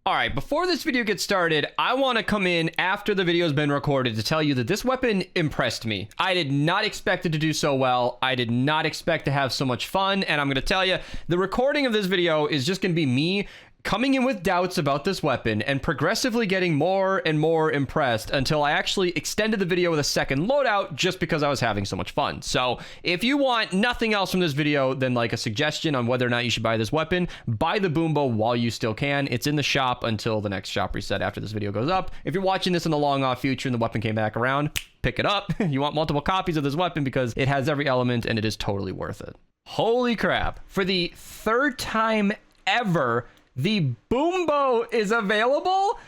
All right, before this video gets started, I want to come in after the video's been recorded to tell you that this weapon impressed me. I did not expect it to do so well. I did not expect to have so much fun, and I'm going to tell you, the recording of this video is just going to be me coming in with doubts about this weapon and progressively getting more and more impressed until I actually extended the video with a second loadout just because I was having so much fun. So if you want nothing else from this video than like a suggestion on whether or not you should buy this weapon, buy the boom bow while you still can. It's in the shop until the next shop reset after this video goes up. If you're watching this in the long off future and the weapon came back around, pick it up. You want multiple copies of this weapon because it has every element and it is totally worth it. Holy crap. For the third time ever, the boom bow is available.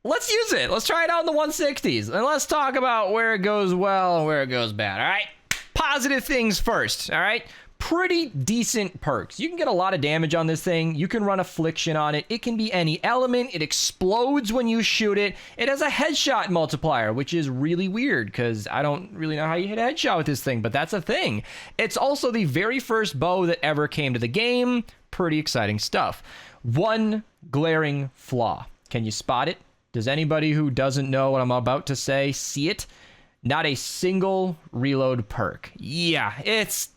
Let's use it. Let's try it out in the 160s. And let's talk about where it goes well and where it goes bad. All right. Positive things first. All right. Pretty decent perks. You can get a lot of damage on this thing. You can run affliction on it. It can be any element. It explodes when you shoot it. It has a headshot multiplier, which is really weird because I don't really know how you hit a headshot with this thing, but that's a thing. It's also the very first bow that ever came to the game. Pretty exciting stuff. One glaring flaw. Can you spot it? Does anybody who doesn't know what I'm about to say see it? Not a single reload perk. Yeah, it's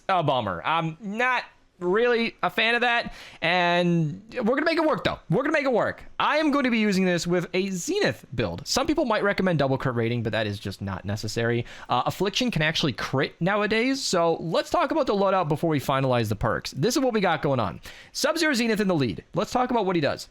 a bummer. I'm not really a fan of that, and we're gonna make it work though. We're gonna make it work. I am going to be using this with a Zenith build. Some people might recommend double crit rating, but that is just not necessary. Affliction can actually crit nowadays, so let's talk about the loadout before we finalize the perks. This is what we got going on. Sub-Zero Zenith in the lead. Let's talk about what he does.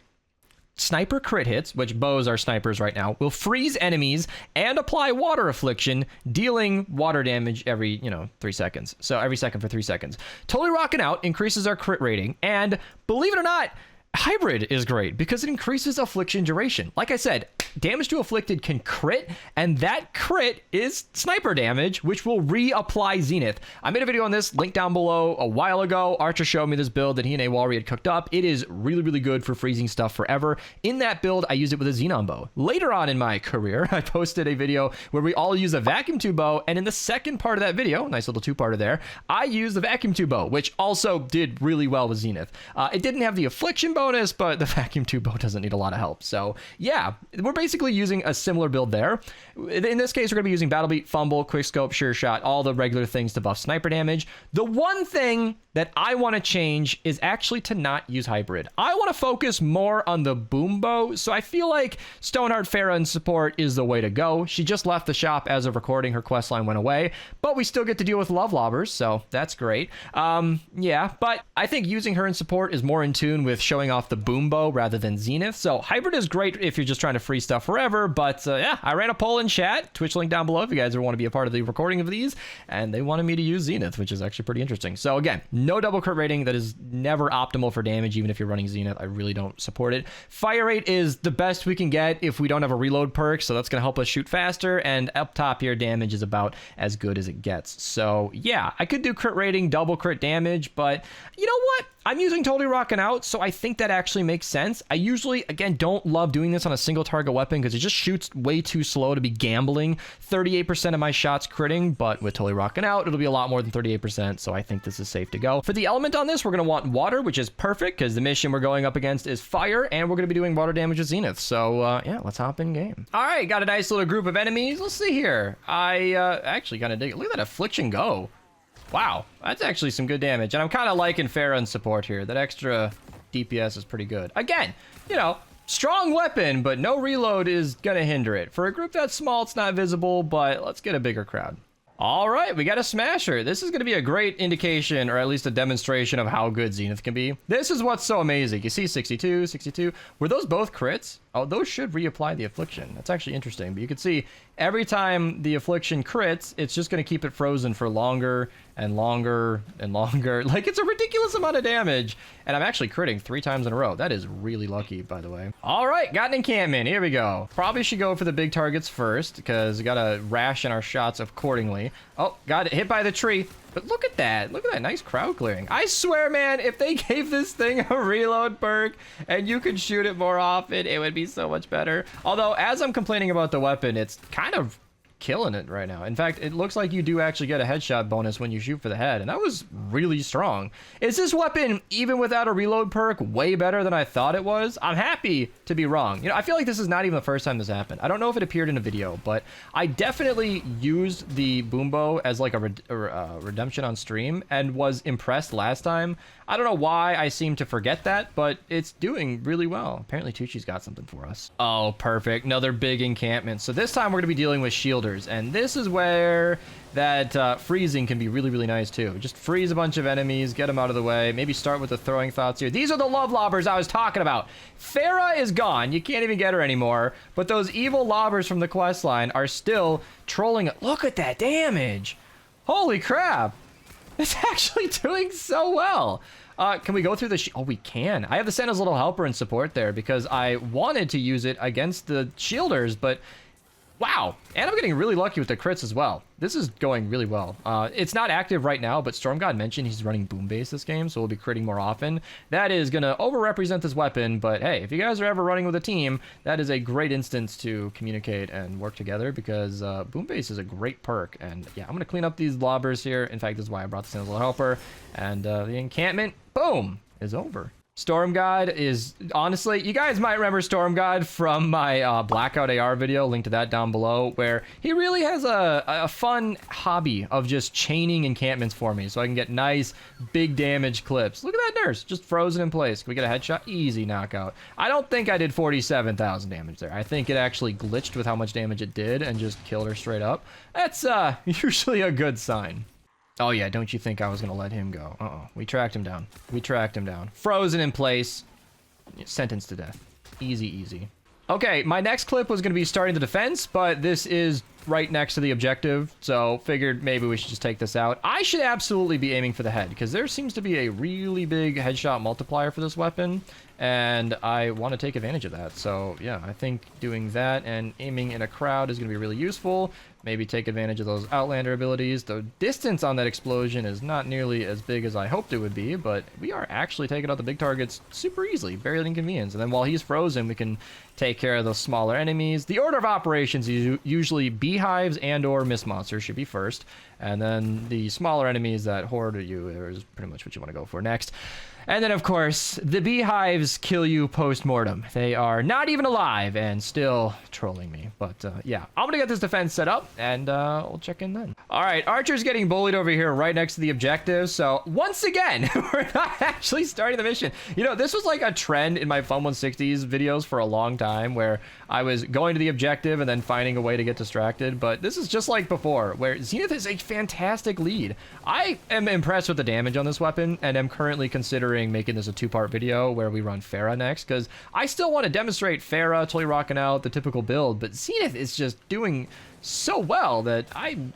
Sniper crit hits, which bows are snipers right now, will freeze enemies and apply water affliction, dealing water damage every, 3 seconds. So every second for 3 seconds. Totally rocking out, increases our crit rating, and believe it or not, hybrid is great because it increases affliction duration. Like I said, damage to afflicted can crit, and that crit is sniper damage, which will reapply Zenith. I made a video on this, link down below, a while ago. Archer showed me this build that he and Awari had cooked up. It is really, really good for freezing stuff forever. In that build, I used it with a Xenon bow. Later on in my career, I posted a video where we all use a vacuum tube bow, and in the second part of that video, nice little two-parter there, I used the vacuum tube bow, which also did really well with Zenith. It didn't have the affliction bonus, but the vacuum tube bow doesn't need a lot of help. So yeah, we're basically using a similar build there. In this case, we're going to be using Battle Beat, Fumble, Quick Scope, Sure Shot, all the regular things to buff sniper damage. The one thing that I want to change is actually to not use hybrid. I want to focus more on the boom bow, so I feel like Stoneheart Farrah in support is the way to go. She just left the shop as of recording. Her quest line went away, but we still get to deal with love lobbers, so that's great. Yeah, but I think using her in support is more in tune with showing off the boom bow rather than Zenith. So hybrid is great if you're just trying to free stuff forever, but yeah, I ran a poll in chat, Twitch link down below if you guys ever want to be a part of the recording of these, and they wanted me to use Zenith, which is actually pretty interesting. So again, no double crit rating. That is never optimal for damage, even if you're running Zenith. I really don't support it. Fire rate is the best we can get if we don't have a reload perk, so that's going to help us shoot faster, and up top here, damage is about as good as it gets. So yeah, I could do crit rating, double crit damage, but you know what? I'm using Totally Rockin' Out, so I think that actually makes sense. I usually, again, don't love doing this on a single target weapon because it just shoots way too slow to be gambling. 38% of my shots critting, but with Totally Rockin' Out, it'll be a lot more than 38%, so I think this is safe to go. For the element on this, we're going to want water, which is perfect because the mission we're going up against is fire, and we're going to be doing water damage with Zenith. So yeah, let's hop in game. All right, got a nice little group of enemies. Let's see here. I actually kind of dig it. Look at that affliction go. Wow, that's actually some good damage. And I'm kind of liking Farrah in support here. That extra DPS is pretty good. Again, strong weapon, but no reload is going to hinder it. For a group that small, it's not visible, but let's get a bigger crowd. All right, we got a smasher. This is going to be a great indication, or at least a demonstration of how good Zenith can be. This is what's so amazing. You see 62, 62. Were those both crits? Oh, those should reapply the affliction. That's actually interesting. But you can see every time the affliction crits, it's just going to keep it frozen for longer and longer and longer. Like, it's a ridiculous amount of damage. And I'm actually critting 3 times in a row. That is really lucky, by the way. All right, got an encampment. Here we go. Probably should go for the big targets first because we got to ration our shots accordingly. Oh, got it hit by the tree. But look at that. Look at that nice crowd clearing. I swear, man, if they gave this thing a reload perk and you could shoot it more often, it would be so much better. Although, as I'm complaining about the weapon, it's kind of killing it right now. In fact, it looks like you do actually get a headshot bonus when you shoot for the head, and that was really strong. Is this weapon, even without a reload perk, way better than I thought it was? I'm happy to be wrong. You know, I feel like this is not even the first time this happened. I don't know if it appeared in a video, but I definitely used the boom bow as like a redemption on stream and was impressed last time. I don't know why I seem to forget that, but it's doing really well. Apparently Tucci's got something for us. Oh, perfect. Another big encampment. So this time we're going to be dealing with shielders, and this is where that freezing can be really, really nice too. Just freeze a bunch of enemies, get them out of the way, maybe start with the throwing thoughts here. These are the love lobbers I was talking about. Farrah is gone. You can't even get her anymore, but those evil lobbers from the quest line are still trolling. Look at that damage. Holy crap. It's actually doing so well. Can we go through the... Oh, we can. I have the Sentinel's little helper in support there because I wanted to use it against the shielders, but wow. And I'm getting really lucky with the crits as well. This is going really well. It's not active right now, but Storm God mentioned he's running Boom Base this game, so we'll be critting more often. That is going to over-represent this weapon, but hey, if you guys are ever running with a team, that is a great instance to communicate and work together because Boom Base is a great perk. And yeah, I'm going to clean up these lobbers here. In fact, this is why I brought the Sentinel's little helper. And the encampment, boom, is over. Storm God is, honestly, you guys might remember Storm God from my Blackout AR video, link to that down below, where he really has a fun hobby of just chaining encampments for me so I can get nice, big damage clips. Look at that nurse, just frozen in place. Can we get a headshot? Easy knockout. I don't think I did 47,000 damage there. I think it actually glitched with how much damage it did and just killed her straight up. That's usually a good sign. Oh yeah, don't you think I was gonna let him go? Uh-oh. We tracked him down. We tracked him down. Frozen in place. Sentenced to death. Easy, easy. Okay, my next clip was gonna be starting the defense, but this is right next to the objective, so figured maybe we should just take this out. I should absolutely be aiming for the head, because there seems to be a really big headshot multiplier for this weapon, and I want to take advantage of that. So yeah, I think doing that and aiming in a crowd is going to be really useful. Maybe take advantage of those Outlander abilities. The distance on that explosion is not nearly as big as I hoped it would be, but we are actually taking out the big targets super easily, very inconvenience. And then while he's frozen, we can take care of those smaller enemies. The order of operations is usually beehives and or mist monsters should be first, and then the smaller enemies that hoard you is pretty much what you want to go for next. And then, of course, the beehives kill you post-mortem. They are not even alive and still trolling me. But, yeah, I'm going to get this defense set up, and we'll check in then. All right, Archer's getting bullied over here right next to the objective. So, once again, we're not actually starting the mission. You know, this was like a trend in my Fun 160s videos for a long time, where I was going to the objective and then finding a way to get distracted. But this is just like before, where Zenith is a fantastic lead. I am impressed with the damage on this weapon, and am currently considering making this a two-part video where we run Farrah next, because I still want to demonstrate Farrah, totally rocking out the typical build, but Zenith is just doing so well that I'm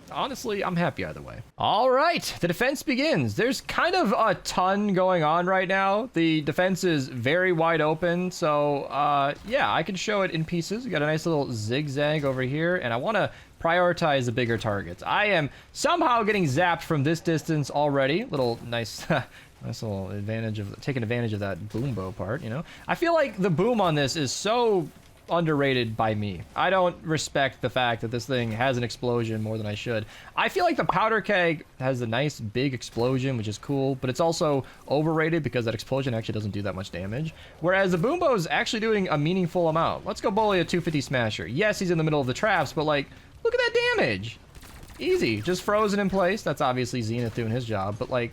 happy either way. All right, the defense begins. There's kind of a ton going on right now. The defense is very wide open, so yeah, I can show it in pieces. We got a nice little zigzag over here, and I want to prioritize the bigger targets. I am somehow getting zapped from this distance already. Little nice nice little advantage of taking advantage of that boom bow part, you know. I feel like the boom on this is so underrated by me. I don't respect the fact that this thing has an explosion more than I should. I feel like the powder keg has a nice big explosion, which is cool, but it's also overrated because that explosion actually doesn't do that much damage. Whereas the boom bow is actually doing a meaningful amount. Let's go bully a 250 smasher. Yes, he's in the middle of the traps, but like, look at that damage. Easy, just frozen in place. That's obviously Zenith doing his job, but like,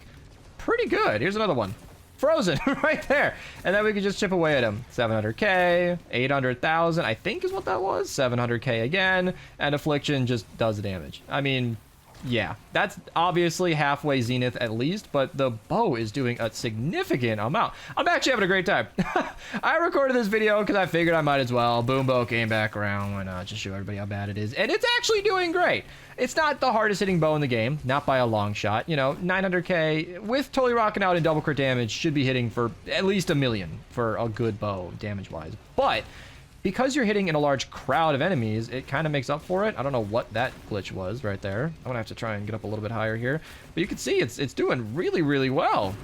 pretty good. Here's another one. Frozen right there. And then we can just chip away at him. 700k, 800,000, I think is what that was. 700k again. And Affliction just does the damage. I mean, yeah, that's obviously halfway Zenith at least, but the bow is doing a significant amount. I'm actually having a great time. I recorded this video because I figured I might as well. Boom bow came back around. Why not? Just show everybody how bad it is. And it's actually doing great. It's not the hardest hitting bow in the game, not by a long shot. You know, 900k with totally rocking out and double crit damage should be hitting for at least 1 million for a good bow damage wise. But because you're hitting in a large crowd of enemies, it kind of makes up for it. I don't know what that glitch was right there. I'm gonna have to try and get up a little bit higher here, but you can see it's doing really, really well.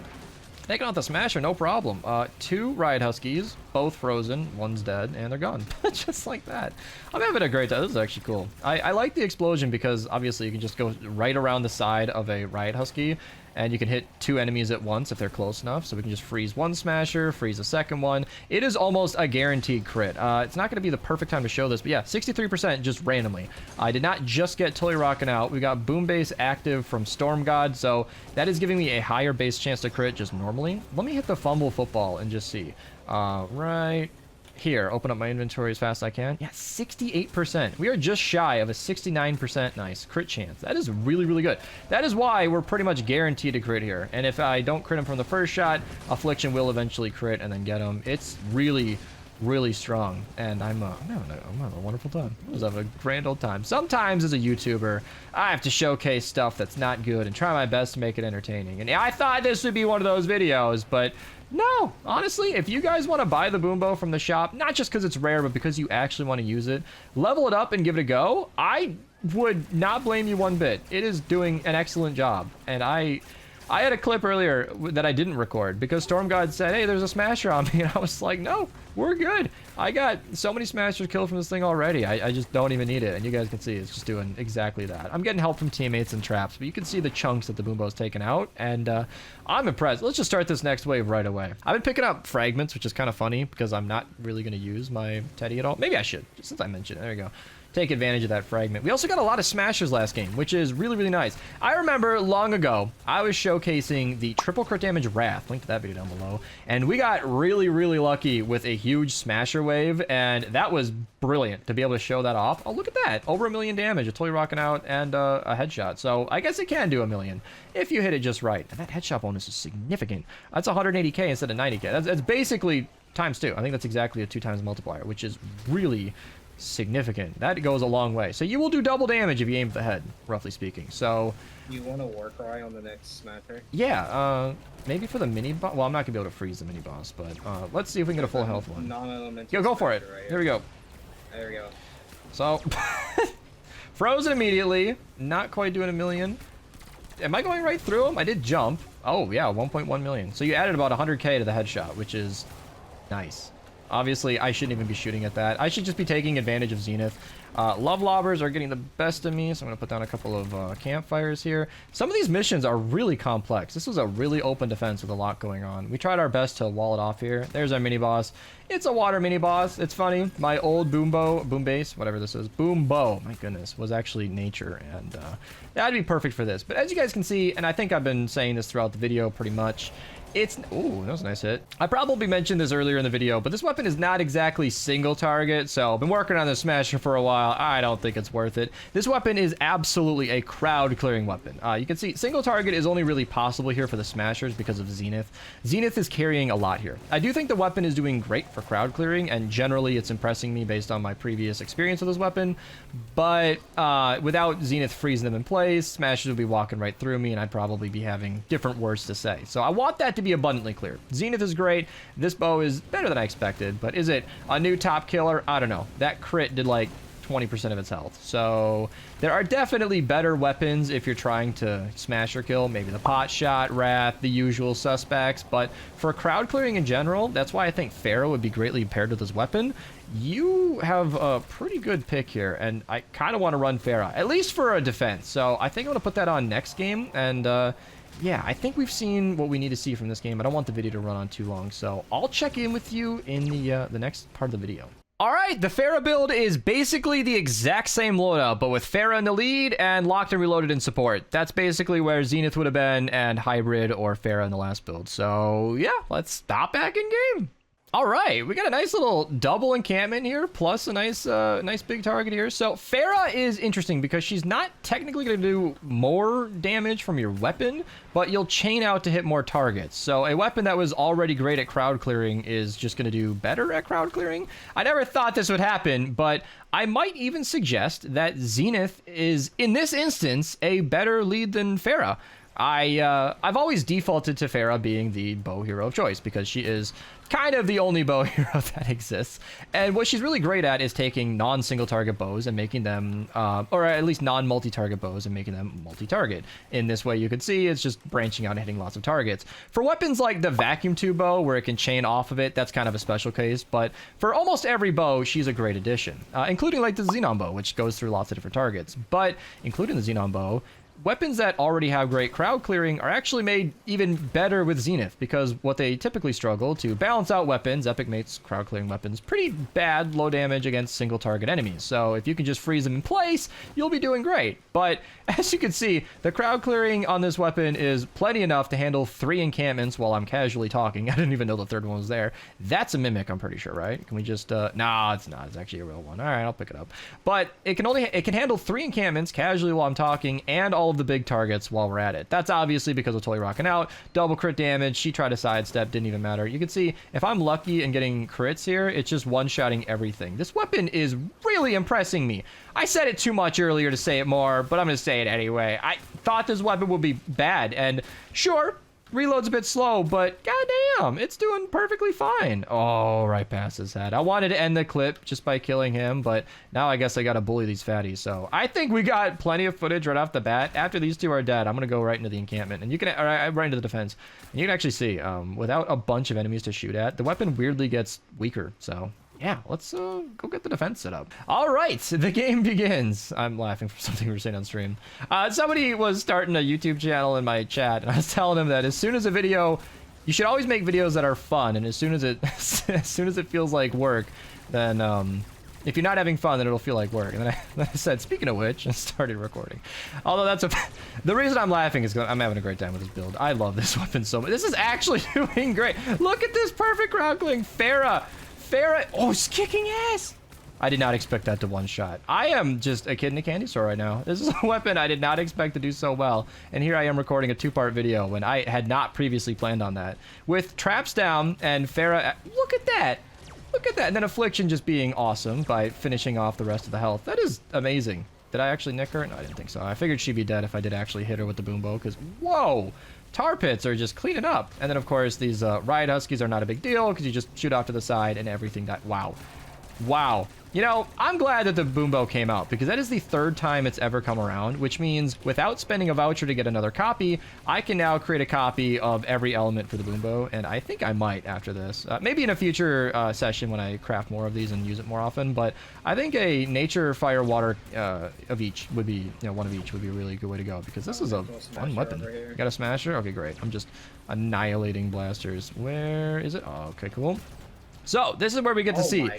Taking out the Smasher, no problem. 2 Riot Huskies, both frozen, one's dead, and they're gone. Just like that. I'm having a great time. This is actually cool. I like the explosion because obviously you can just go right around the side of a Riot Husky, and you can hit 2 enemies at once if they're close enough. So we can just freeze one Smasher, freeze a second one. It is almost a guaranteed crit. It's not going to be the perfect time to show this, but yeah, 63% just randomly. I did not just get totally rocking out. We got Boom Base active from Storm God, so that is giving me a higher base chance to crit just normally. Let me hit the fumble football and just see. Right here, open up my inventory as fast as I can. Yeah, 68%. We are just shy of a 69% nice crit chance. That is really, really good. That is why we're pretty much guaranteed to crit here. And if I don't crit him from the first shot, Affliction will eventually crit and then get him. It's really, really strong. And I'm having a wonderful time. I was having a grand old time. Sometimes as a YouTuber, I have to showcase stuff that's not good and try my best to make it entertaining. And I thought this would be one of those videos, but no, honestly, if you guys want to buy the boom bow from the shop, not just because it's rare, but because you actually want to use it, level it up and give it a go. I would not blame you one bit. It is doing an excellent job. And I had a clip earlier that I didn't record because Storm God said, hey, there's a Smasher on me. And I was like, no, we're good. I got so many Smashers killed from this thing already. I just don't even need it. And you guys can see it's just doing exactly that. I'm getting help from teammates and traps, but you can see the chunks that the boom bow's taken out. And I'm impressed. Let's just start this next wave right away. I've been picking up fragments, which is kind of funny because I'm not really going to use my Teddy at all. Maybe I should, just since I mentioned it. There you go. Take advantage of that fragment. We also got a lot of Smashers last game, which is really, really nice. I remember long ago, I was showcasing the triple crit damage Wrath. Link to that video down below. And we got really, really lucky with a huge Smasher wave, and that was brilliant to be able to show that off. Oh, look at that. Over 1 million damage, a totally rocking out, and a headshot. So I guess it can do 1 million if you hit it just right. And that headshot bonus is significant. That's 180k instead of 90k. That's basically ×2. I think that's exactly a 2 times multiplier, which is really significant. That goes a long way. So you will do double damage if you aim for the head, roughly speaking. So you want a war cry on the next Smasher? Yeah, maybe for the mini boss. Well, I'm not gonna be able to freeze the mini boss, but let's see if we can get a full health one. Non-elemental. Yo, go for it. Right here we go. There we go. So frozen immediately. Not quite doing 1 million. Am I going right through him? I did jump. Oh yeah, 1.1 million. So you added about 100k to the headshot, which is nice. Obviously, I shouldn't even be shooting at that. I should just be taking advantage of Zenith. Love lobbers are getting the best of me, so I'm going to put down a couple of campfires here. Some of these missions are really complex. This was a really open defense with a lot going on. We tried our best to wall it off here. There's our mini-boss. It's a water mini-boss. It's funny. My old boom base, whatever this is, boom bow, my goodness, was actually nature, and that'd be perfect for this. But as you guys can see, and I think I've been saying this throughout the video pretty much, it's... Ooh, that was a nice hit. I probably mentioned this earlier in the video, but this weapon is not exactly single target, so I've been working on this Smasher for a while. I don't think it's worth it. This weapon is absolutely a crowd clearing weapon. You can see single target is only really possible here for the Smashers because of Zenith. Zenith is carrying a lot here. I do think the weapon is doing great for crowd clearing, and generally it's impressing me based on my previous experience with this weapon, but without Zenith freezing them in place, Smashers would be walking right through me, and I'd probably be having different words to say. So I want that to be abundantly clear. Zenith is great. This bow is better than I expected, but is it a new top killer? I don't know. That crit did like 20% of its health. So there are definitely better weapons if you're trying to smash or kill. Maybe the pot shot, Wrath, the usual suspects. But for crowd clearing in general, that's why I think Farrah would be greatly paired with this weapon. You have a pretty good pick here, and I kind of want to run Farrah, at least for a defense. So I think I'm going to put that on next game, and yeah, I think we've seen what we need to see from this game. I don't want the video to run on too long, so I'll check in with you in the next part of the video. All right, the Farrah build is basically the exact same loadout, but with Farrah in the lead and locked and reloaded in support. That's basically where Zenith would have been and Hybrid or Farrah in the last build. So yeah, let's stop back in game. All right, we got a nice little double encampment here, plus a nice big target here. So Farrah is interesting because she's not technically going to do more damage from your weapon, but you'll chain out to hit more targets. So a weapon that was already great at crowd clearing is just going to do better at crowd clearing. I never thought this would happen, but I might even suggest that Zenith is, in this instance, a better lead than Farrah. I've always defaulted to Farrah being the bow hero of choice because she is kind of the only bow hero that exists. And what she's really great at is taking non-single target bows and making them, or at least non-multi-target bows and making them multi-target. In this way, you can see it's just branching out and hitting lots of targets. For weapons like the vacuum tube bow, where it can chain off of it, that's kind of a special case. But for almost every bow, she's a great addition, including like the Xenon bow, which goes through lots of different targets. But including the Xenon bow, weapons that already have great crowd clearing are actually made even better with Zenith, because what they typically struggle to balance out weapons, Epic makes crowd clearing weapons pretty bad, low damage against single target enemies. So if you can just freeze them in place, you'll be doing great. But as you can see, the crowd clearing on this weapon is plenty enough to handle 3 encampments while I'm casually talking. I didn't even know the third one was there. That's a mimic, I'm pretty sure, right? Can we just, nah, it's not. It's actually a real one. All right, I'll pick it up. But it can handle 3 encampments casually while I'm talking and all of the big targets while we're at it. That's obviously because of totally rocking out. Double crit damage. She tried to sidestep, didn't even matter. You can see if I'm lucky and getting crits here, it's just one-shotting everything. This weapon is really impressing me. I said it too much earlier to say it more, but I'm going to say it anyway. I thought this weapon would be bad, and sure, reload's a bit slow, but goddamn, it's doing perfectly fine. Oh, right past his head. I wanted to end the clip just by killing him, but now I guess I gotta bully these fatties. So I think we got plenty of footage right off the bat. After these two are dead, I'm gonna go right into the encampment, and you can, or right into the defense. And you can actually see, without a bunch of enemies to shoot at, the weapon weirdly gets weaker. So yeah, let's go get the defense set up. All right, the game begins. I'm laughing for something we were saying on stream. Somebody was starting a YouTube channel in my chat, and I was telling him that as soon as a video, you should always make videos that are fun, and as soon as it feels like work, then if you're not having fun, then it'll feel like work. And then I said, speaking of which, I started recording. Although the reason I'm laughing is because I'm having a great time with this build. I love this weapon so much. This is actually doing great. Look at this perfect crowd clearing. Farrah, oh, she's kicking ass. I did not expect that to one shot. I am just a kid in a candy store right now. This is a weapon I did not expect to do so well. And here I am recording a 2-part video when I had not previously planned on that. With traps down and Farrah, look at that. Look at that. And then Affliction just being awesome by finishing off the rest of the health. That is amazing. Did I actually nick her? No, I didn't think so. I figured she'd be dead if I did actually hit her with the boom bow, because whoa. Tar pits are just cleaning up. And then, of course, these riot huskies are not a big deal because you just shoot off to the side and everything dies. Wow. Wow. You know, I'm glad that the boom bow came out because that is the 3rd time it's ever come around, which means without spending a voucher to get another copy, I can now create a copy of every element for the boom bow, and I think I might after this. Maybe in a future session when I craft more of these and use it more often, but I think a nature, fire, water of each would be, you know, one of each would be a really good way to go because this is a fun weapon. You got a smasher? Okay, great. I'm just annihilating blasters. Where is it? Oh, okay, cool. So this is where we get to see.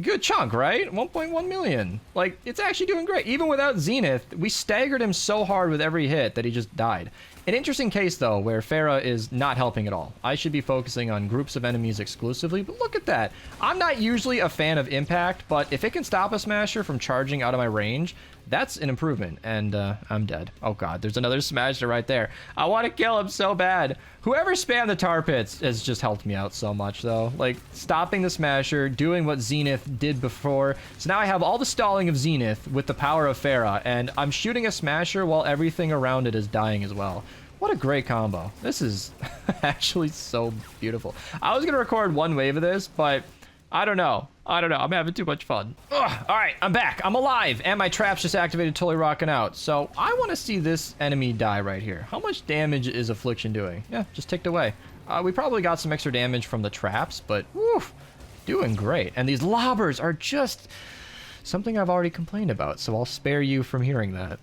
Good chunk, right? 1.1 million. Like, it's actually doing great. Even without Zenith, we staggered him so hard with every hit that he just died. An interesting case, though, where Farrah is not helping at all. I should be focusing on groups of enemies exclusively, but look at that. I'm not usually a fan of impact, but if it can stop a smasher from charging out of my range, that's an improvement, and I'm dead. Oh god, there's another smasher right there. I want to kill him so bad. Whoever spammed the tar pits has just helped me out so much, though. Like, stopping the smasher, doing what Zenith did before. So now I have all the stalling of Zenith with the power of Farrah, and I'm shooting a smasher while everything around it is dying as well. What a great combo. This is actually so beautiful. I was going to record one wave of this, but I don't know. I'm having too much fun. Ugh. All right, I'm back. I'm alive, and my traps just activated, totally rocking out. So I want to see this enemy die right here. How much damage is Affliction doing? Yeah, just ticked away. We probably got some extra damage from the traps, but woof, doing great. And these lobbers are just something I've already complained about, so I'll spare you from hearing that.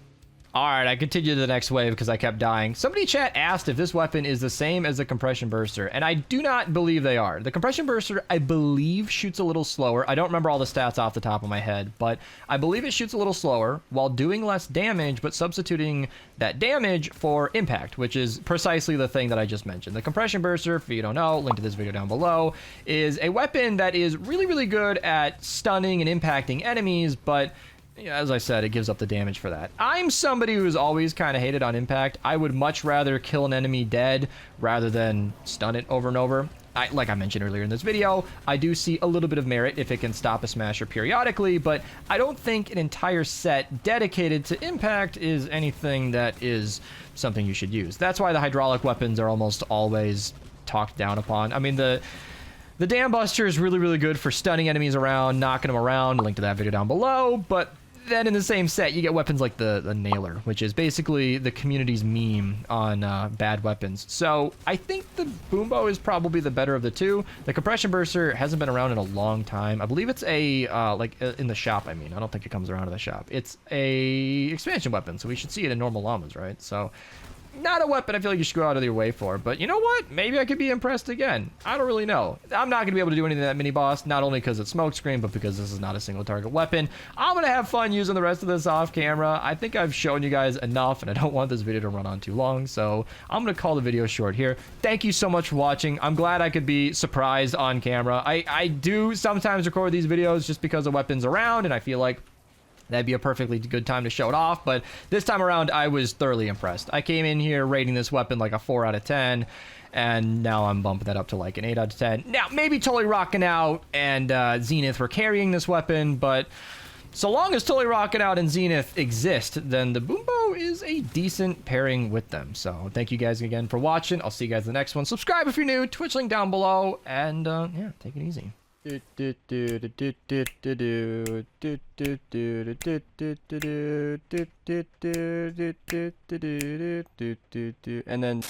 All right, I continue to the next wave because I kept dying. Somebody in chat asked if this weapon is the same as the compression burster, and I do not believe they are. The compression burster, I believe, shoots a little slower. I don't remember all the stats off the top of my head, but I believe it shoots a little slower while doing less damage, but substituting that damage for impact, which is precisely the thing that I just mentioned. The compression burster, if you don't know, link to this video down below, is a weapon that is really, really good at stunning and impacting enemies, but as I said, it gives up the damage for that. I'm somebody who's always kind of hated on impact. I would much rather kill an enemy dead rather than stun it over and over. like I mentioned earlier in this video, I do see a little bit of merit if it can stop a smasher periodically, but I don't think an entire set dedicated to impact is anything that is something you should use. That's why the hydraulic weapons are almost always talked down upon. I mean, the Dam Buster is really, really good for stunning enemies around, knocking them around. Link to that video down below. But then in the same set, you get weapons like the Nailer, which is basically the community's meme on bad weapons. So I think the Boombo is probably the better of the two. The Compression Burster hasn't been around in a long time. I believe it's a, in the shop, I mean. I don't think it comes around in the shop. It's a expansion weapon, so we should see it in normal llamas, right? So not a weapon I feel like you should go out of your way for, but you know what? Maybe I could be impressed again. I don't really know. I'm not going to be able to do anything to that mini-boss, not only because it's smokescreen, but because this is not a single-target weapon. I'm going to have fun using the rest of this off camera. I think I've shown you guys enough, and I don't want this video to run on too long, so I'm going to call the video short here. Thank you so much for watching. I'm glad I could be surprised on camera. I do sometimes record these videos just because the weapon's around, and I feel like that'd be a perfectly good time to show it off, but this time around, I was thoroughly impressed. I came in here rating this weapon like a 4 out of 10, and now I'm bumping that up to like an 8 out of 10. Now, maybe Totally Rockin' Out and Zenith were carrying this weapon, but so long as Totally Rockin' Out and Zenith exist, then the Boombo is a decent pairing with them. So thank you guys again for watching. I'll see you guys in the next one. Subscribe if you're new, Twitch link down below, and yeah, take it easy. And then